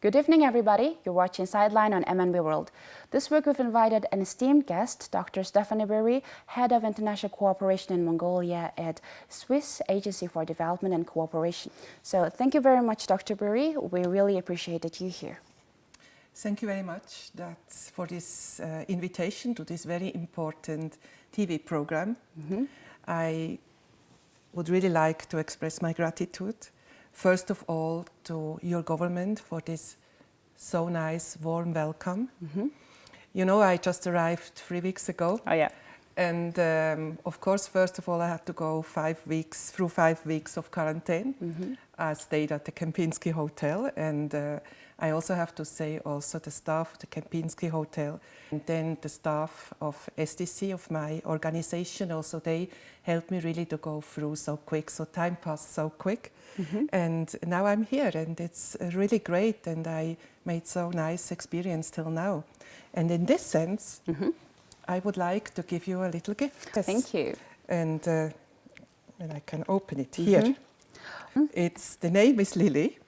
Good evening, everybody. You're watching Sightline on MNB World. This week, we've invited an esteemed guest, Dr. Stefanie Burri, Head of International Cooperation in Mongolia at Swiss Agency for Development and Cooperation. So thank you very much, Dr. Burri. We really appreciate that you're here. Thank you very much for this invitation to this very important TV program. I would really like to express my gratitude, first of all, to your government for this so nice, warm welcome. You know, I just arrived 3 weeks ago. Oh, yeah. And of course, first of all, I had to go 5 weeks, through 5 weeks of quarantine. I stayed at the Kempinski Hotel, and I also have to say also the staff of the Kempinski Hotel and then the staff of SDC, of my organization, also they helped me really to go through so quick, so time passed so quick. And now I'm here, and it's really great, and I made so nice experience till now. And in this sense, I would like to give you a little gift. Thank you. And I can open it here. The name is Lily,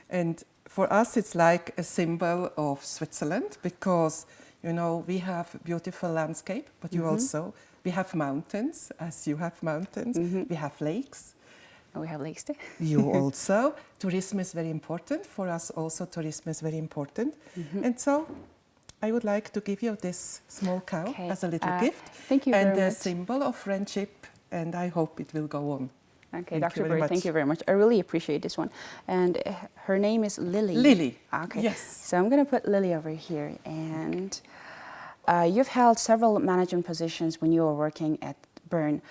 and for us it's like a symbol of Switzerland, because you know we have beautiful landscape, but you also we have mountains, as you have mountains. We have lakes. We have lakes too. You also. Tourism is very important for us. Also, tourism is very important, and so I would like to give you this small cow as a little gift. Thank you very much. And a symbol of friendship, and I hope it will go on. Okay, Dr. Burri, thank you very much. I really appreciate this one. And her name is Lily. Lily. Okay. Yes. So I'm going to put Lily over here. And you've held several management positions when you were working at BERN,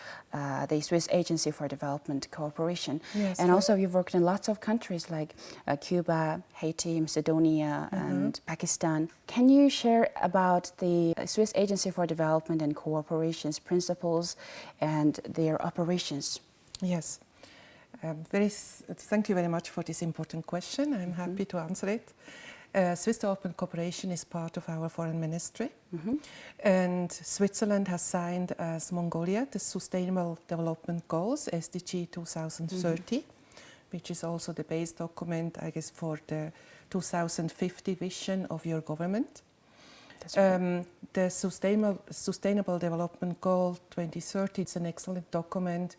the Swiss Agency for Development Cooperation. Yes, and also you've worked in lots of countries like Cuba, Haiti, Macedonia, and Pakistan. Can you share about the Swiss Agency for Development and Cooperation's principles and their operations? Yes. Thank you very much for this important question. I'm happy to answer it. Swiss Development Cooperation is part of our foreign ministry, and Switzerland has signed as Mongolia the Sustainable Development Goals, SDG 2030, which is also the base document, I guess, for the 2050 vision of your government. That's right. The Sustainable Development Goal 2030 is an excellent document,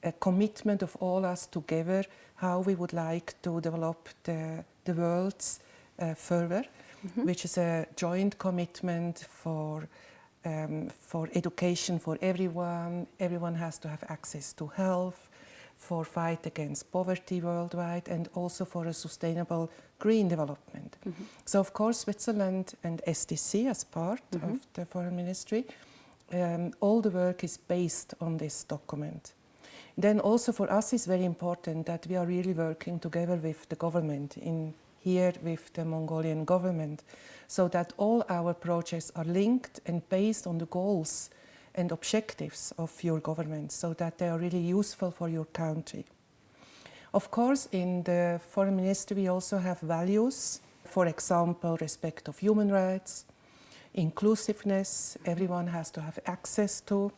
a commitment of all us together, how we would like to develop the world's further, which is a joint commitment for education for everyone. Everyone has to have access to health, for fight against poverty worldwide, and also for a sustainable green development. So of course Switzerland and SDC as part of the foreign ministry, all the work is based on this document. Then also for us it's very important that we are really working together with the government here with the Mongolian government, so that all our projects are linked and based on the goals and objectives of your government, so that they are really useful for your country. Of course, in the foreign ministry we also have values, for example, respect of human rights, inclusiveness, everyone has to have access to,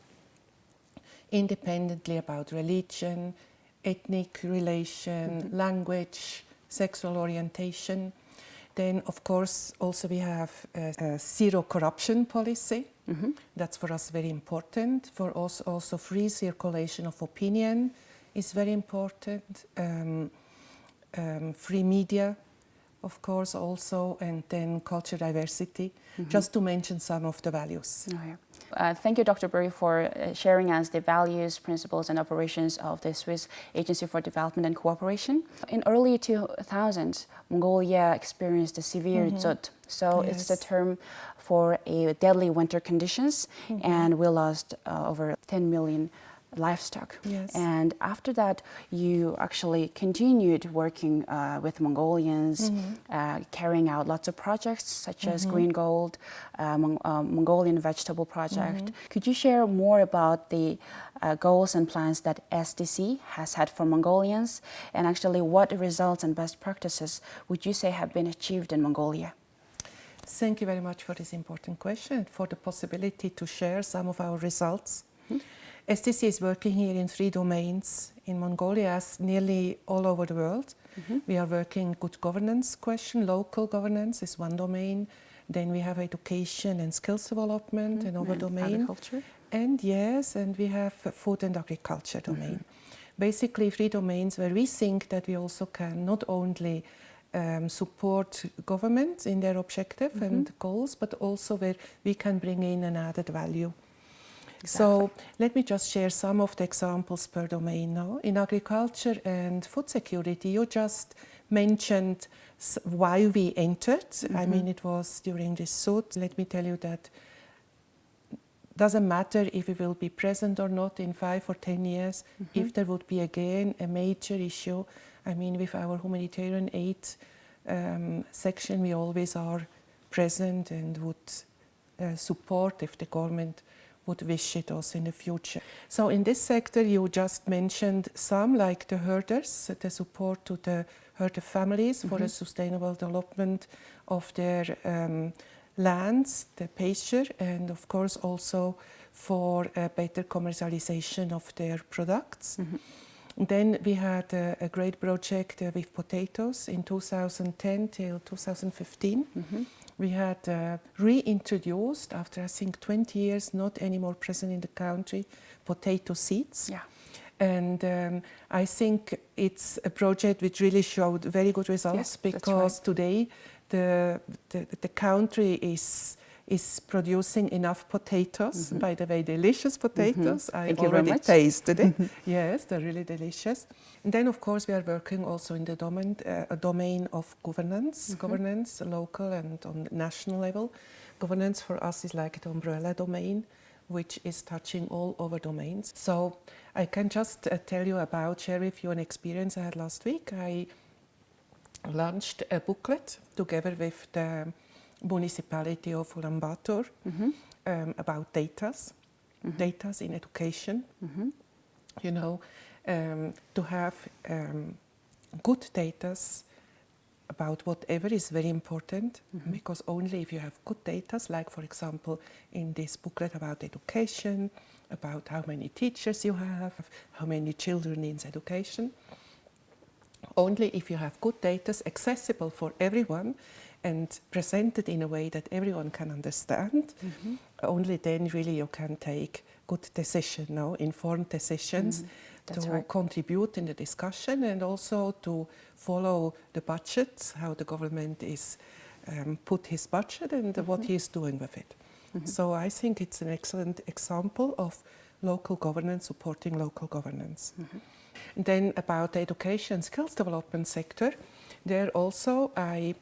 independently about religion, ethnic relation, language, sexual orientation. Then, of course, also we have a zero corruption policy. That's for us very important. For us also free circulation of opinion is very important. Free media, of course, also, and then cultural diversity, just to mention some of the values. Oh, yeah. Thank you, Dr. Burri, for sharing us the values, principles, and operations of the Swiss Agency for Development and Cooperation. In early 2000s, Mongolia experienced a severe drought. So it's the term for a deadly winter conditions, and we lost over 10 million livestock. And after that, you actually continued working with Mongolians, carrying out lots of projects such as Green Gold, Mongolian Vegetable Project. Could you share more about the goals and plans that SDC has had for Mongolians, and actually what results and best practices would you say have been achieved in Mongolia? Thank you very much for this important question, for the possibility to share some of our results. STC is working here in 3 domains in Mongolia, as nearly all over the world. We are working good governance question. Local governance is one domain. Then we have education and skills development, another domain. Agriculture. And yes, and we have food and agriculture domain. Basically 3 domains where we think that we also can not only support governments in their objective and goals, but also where we can bring in an added value. So let me just share some of the examples per domain now. In agriculture and food security, you just mentioned why we entered. I mean, it was during this suit. Let me tell you that doesn't matter if we will be present or not in 5 or 10 years, if there would be again a major issue. I mean, with our humanitarian aid section, we always are present and would support if the government would wish it also in the future. So in this sector, you just mentioned some, like the herders, the support to the herder families for a sustainable development of their lands, the pasture, and of course also for a better commercialization of their products. Then we had a great project with potatoes in 2010 till 2015. We had reintroduced, after I think 20 years, not anymore present in the country, potato seeds. And I think it's a project which really showed very good results, because today the country is producing enough potatoes, by the way, delicious potatoes. I already tasted it. Yes, they're really delicious. And then, of course, we are working also in the domain of governance, governance, local and on national level. Governance for us is like the umbrella domain, which is touching all over domains. So I can just share with you an experience I had last week. I launched a booklet together with the municipality of Ulaanbaatar about datas in education. You know, to have good datas about whatever is very important, because only if you have good datas, like for example in this booklet about education, about how many teachers you have, how many children need education, only if you have good data accessible for everyone and presented in a way that everyone can understand, only then really you can take good decisions, informed decisions to contribute in the discussion, and also to follow the budgets, how the government is put his budget and what he is doing with it. So I think it's an excellent example of local governance supporting local governance. And then about the education skills development sector, there also I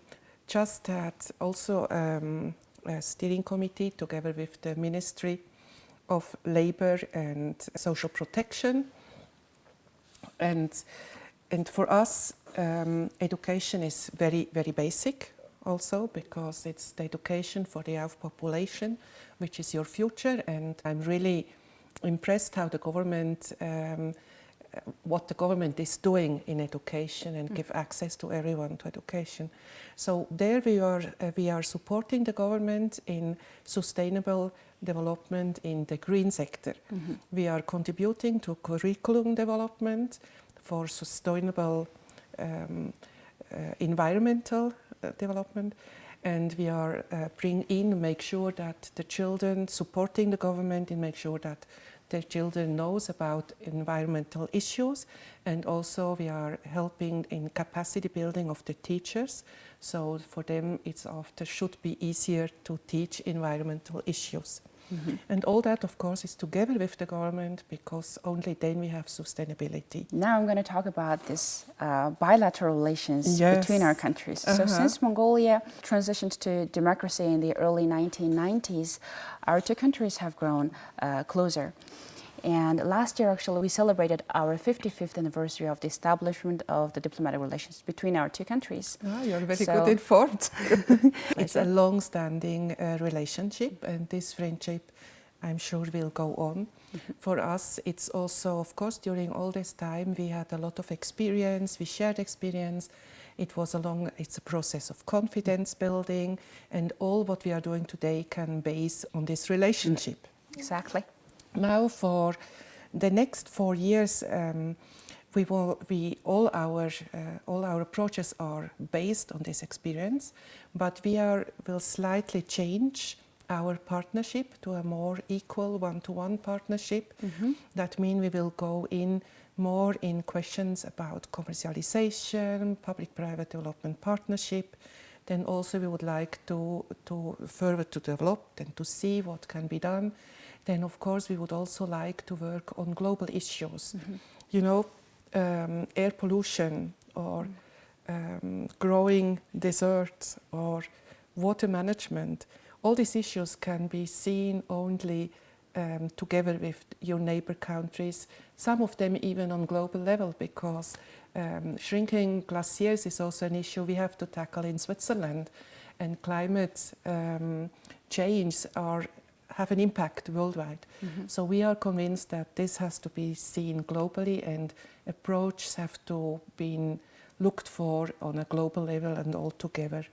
just had also a steering committee together with the Ministry of Labour and Social Protection. And for us, education is very, very basic also, because it's the education for the youth population, which is your future. And I'm really impressed how the government, what the government is doing in education and give access to everyone to education. So there we are supporting the government in sustainable development in the green sector. We are contributing to curriculum development for sustainable environmental development, and we are make sure that the children, supporting the government and make sure that the children knows about environmental issues, and also we are helping in capacity building of the teachers. So for them should be easier to teach environmental issues. And all that, of course, is together with the government, because only then we have sustainability. Now I'm going to talk about this bilateral relations between our countries. So since Mongolia transitioned to democracy in the early 1990s, our two countries have grown closer. And last year, actually, we celebrated our 55th anniversary of the establishment of the diplomatic relations between our two countries. You're very good informed. It's a long-standing relationship, and this friendship, I'm sure, will go on. For us, it's also, of course, during all this time, we had a lot of experience, we shared experience. It's a process of confidence building, and all what we are doing today can base on this relationship. Exactly. Now for the next 4 years, all our approaches are based on this experience, but will slightly change our partnership to a more equal one-to-one partnership. That means we will go in more in questions about commercialization, public-private development partnership. Then also we would like to further to develop and to see what can be done. Then of course we would also like to work on global issues. You know, air pollution or growing deserts or water management. All these issues can be seen only together with your neighbor countries, some of them even on global level, because shrinking glaciers is also an issue we have to tackle in Switzerland, and climate change have an impact worldwide. So we are convinced that this has to be seen globally, and approaches have to be looked for on a global level and all together.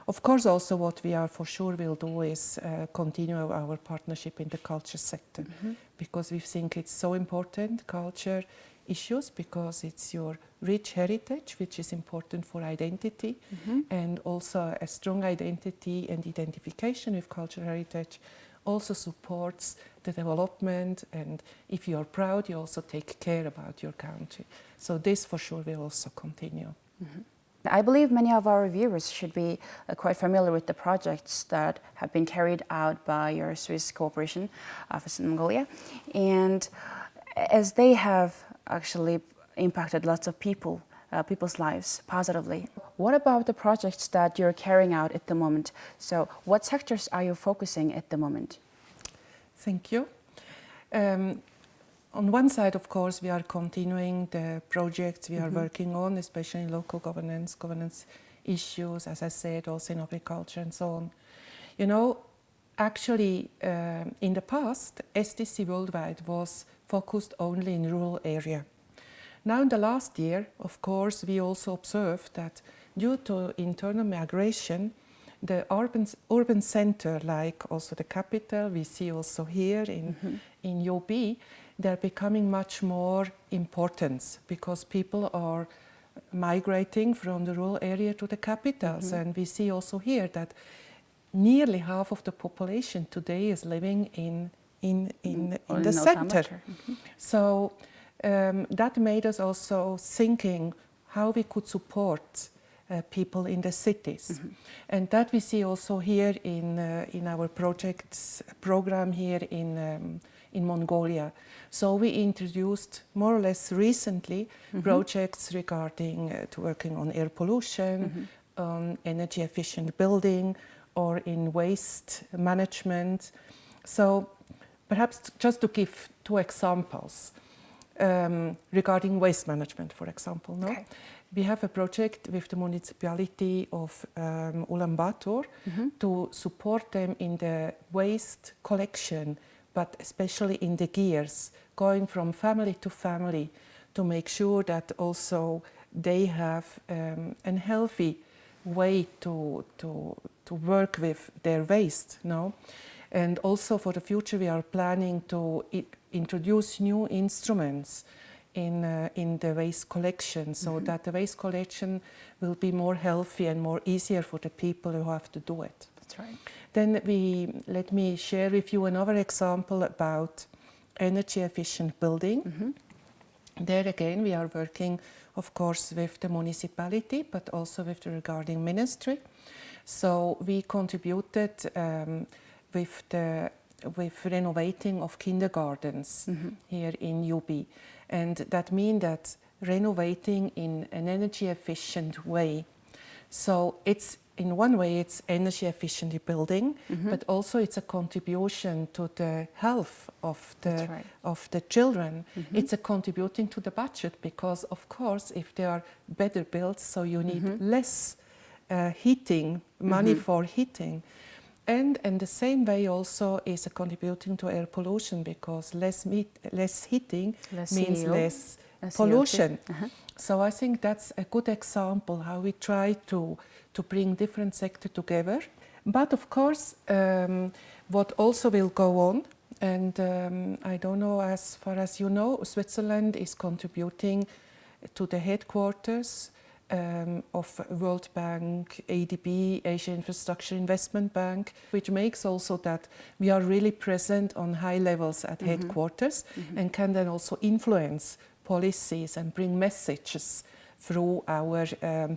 Of course, also what we are for sure will do is continue our partnership in the culture sector, because we think it's so important, culture issues, because it's your rich heritage, which is important for identity, and also a strong identity and identification with cultural heritage also supports the development, and if you are proud, you also take care about your country. So this for sure will also continue. I believe many of our viewers should be quite familiar with the projects that have been carried out by your Swiss cooperation office in Mongolia, and as they have actually impacted lots of people's lives positively. What about the projects that you're carrying out at the moment? So what sectors are you focusing at the moment? Thank you. On one side, of course, we are continuing the projects we are working on, especially in local governance issues, as I said, also in agriculture and so on. You know, actually, in the past, SDC Worldwide was focused only in rural area. Now, in the last year, of course, we also observed that due to internal migration, the urban center, like also the capital, we see also here in UB, they're becoming much more important, because people are migrating from the rural area to the capitals. And we see also here that nearly half of the population today is living in the center. So that made us also thinking how we could support people in the cities. And that we see also here in our program here in Mongolia. So we introduced more or less recently projects regarding working on air pollution, on energy efficient building, or in waste management. So perhaps just to give 2 examples regarding waste management, for example. No? Okay. We have a project with the municipality of Ulaanbaatar to support them in the waste collection, but especially in the gears, going from family to family, to make sure that also they have a healthy way to work with their waste. No? And also for the future, we are planning to introduce new instruments in the waste collection, so that the waste collection will be more healthy and more easier for the people who have to do it. That's right. Then let me share with you another example about energy efficient building. There again, we are working, of course, with the municipality, but also with the regarding ministry. So we contributed with renovating of kindergartens here in UB. And that means that renovating in an energy efficient way. So it's, in one way, it's energy efficient building, but also it's a contribution to the health of the children. It's a contributing to the budget, because of course, if they are better built, so you need less heating, money for heating. And in the same way also is contributing to air pollution, because less heating means CO, less pollution. So I think that's a good example how we try to bring different sectors together. But of course, what also will go on And I don't know, as far as you know, Switzerland is contributing to the headquarters of World Bank, ADB, Asia Infrastructure Investment Bank, which makes also that we are really present on high levels at headquarters and can then also influence policies and bring messages through our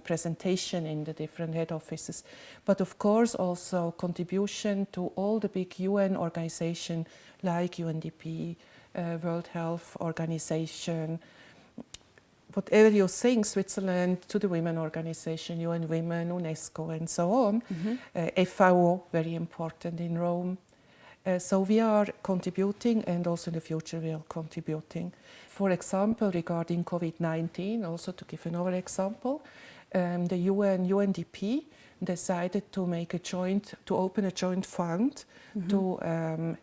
presentation in the different head offices. But of course also contribution to all the big UN organizations like UNDP, World Health Organization, whatever you think, Switzerland, to the Women Organization, UN Women, UNESCO and so on. FAO, very important in Rome. So we are contributing, and also in the future we are contributing. For example, regarding COVID-19, also to give another example, the UNDP decided to open a joint fund to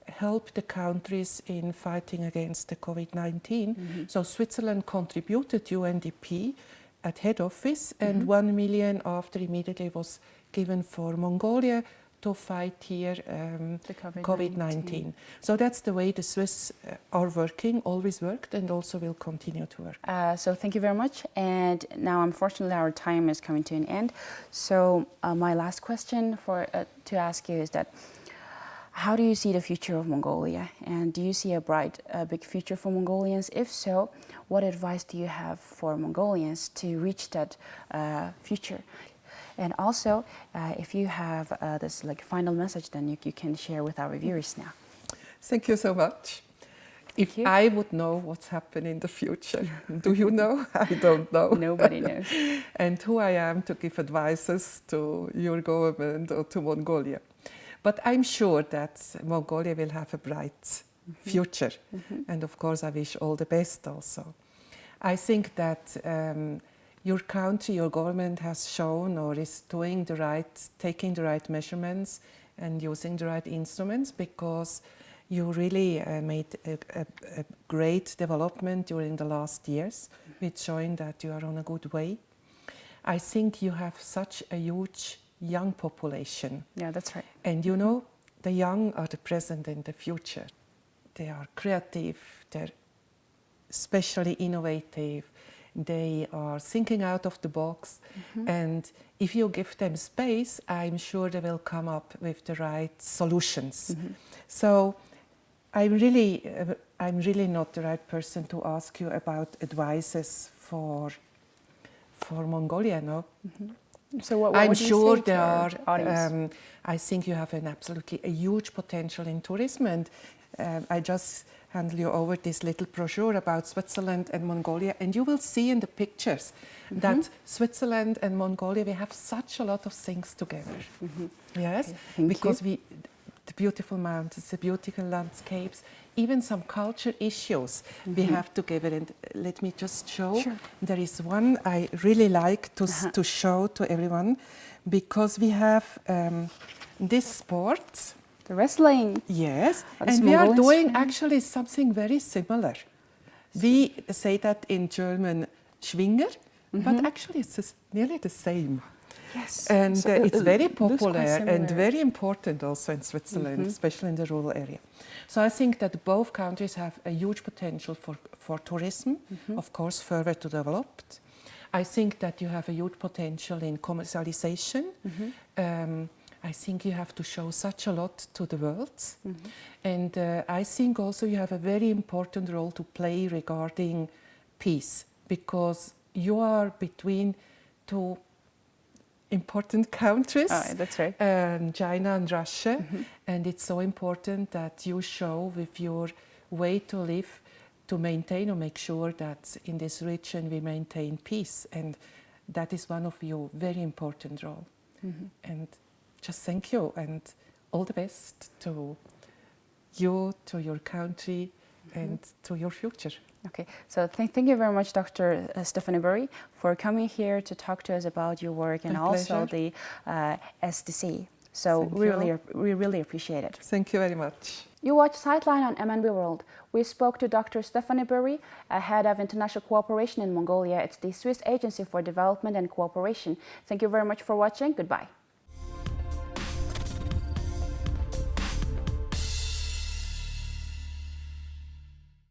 help the countries in fighting against the COVID-19. So Switzerland contributed UNDP at head office, and 1 million after immediately was given for Mongolia to fight here the COVID-19. So that's the way the Swiss are working, always worked, and also will continue to work. So thank you very much. And now, unfortunately, our time is coming to an end. So my last question to ask you is that, how do you see the future of Mongolia? And do you see a bright, big future for Mongolians? If so, what advice do you have for Mongolians to reach that future? And also, if you have this final message, then you can share with our viewers now. Thank you so much. If I would know what's happening in the future, do you know? I don't know. Nobody knows. And who I am to give advices to your government or to Mongolia. But I'm sure that Mongolia will have a bright future. And of course, I wish all the best also. I think that your country, your government has shown or is taking the right measurements and using the right instruments, because you really made a great development during the last years, with showing that you are on a good way. I think you have such a huge young population. Yeah, that's right. And you know, the young are the present and the future. They are creative, they're especially innovative, they are thinking out of the box, and if you give them space, I'm sure they will come up with the right solutions. So I'm really not the right person to ask you about advices for Mongolia, no? So what I'm would you sure say to there our are. audience? I think you have a huge potential in tourism, and I just hand you over this little brochure about Switzerland and Mongolia, and you will see in the pictures that Switzerland and Mongolia, we have such a lot of things together. Yes, Okay, because the beautiful mountains, the beautiful landscapes, even some culture issues we have together. And let me just show. Sure. There is one I really like to show to everyone, because we have this sport. The wrestling. Yes, That's and we are Mongolian. doing actually something very similar. We say that in German Schwinger, but actually it's nearly the same. Yes. And So it's very looks quite popular and similar. very important also in Switzerland, especially in the rural area. So I think that both countries have a huge potential for tourism, of course, further to develop. I think that you have a huge potential in commercialization. I think you have to show such a lot to the world. And I think also you have a very important role to play regarding peace, because you are between two important countries, That's right. China and Russia, and it's so important that you show with your way to live, to maintain or make sure that in this region we maintain peace, and that is one of your very important role. And just thank you, and all the best to you, to your country, and to your future. Okay, so thank you very much, Dr. Stefanie Burri, for coming here to talk to us about your work and also the SDC. So we really appreciate it. Thank you very much. You watch Sightline on MNB World. We spoke to Dr. Stefanie Burri, head of international cooperation in Mongolia. It's the Swiss Agency for Development and Cooperation. Thank you very much for watching. Goodbye.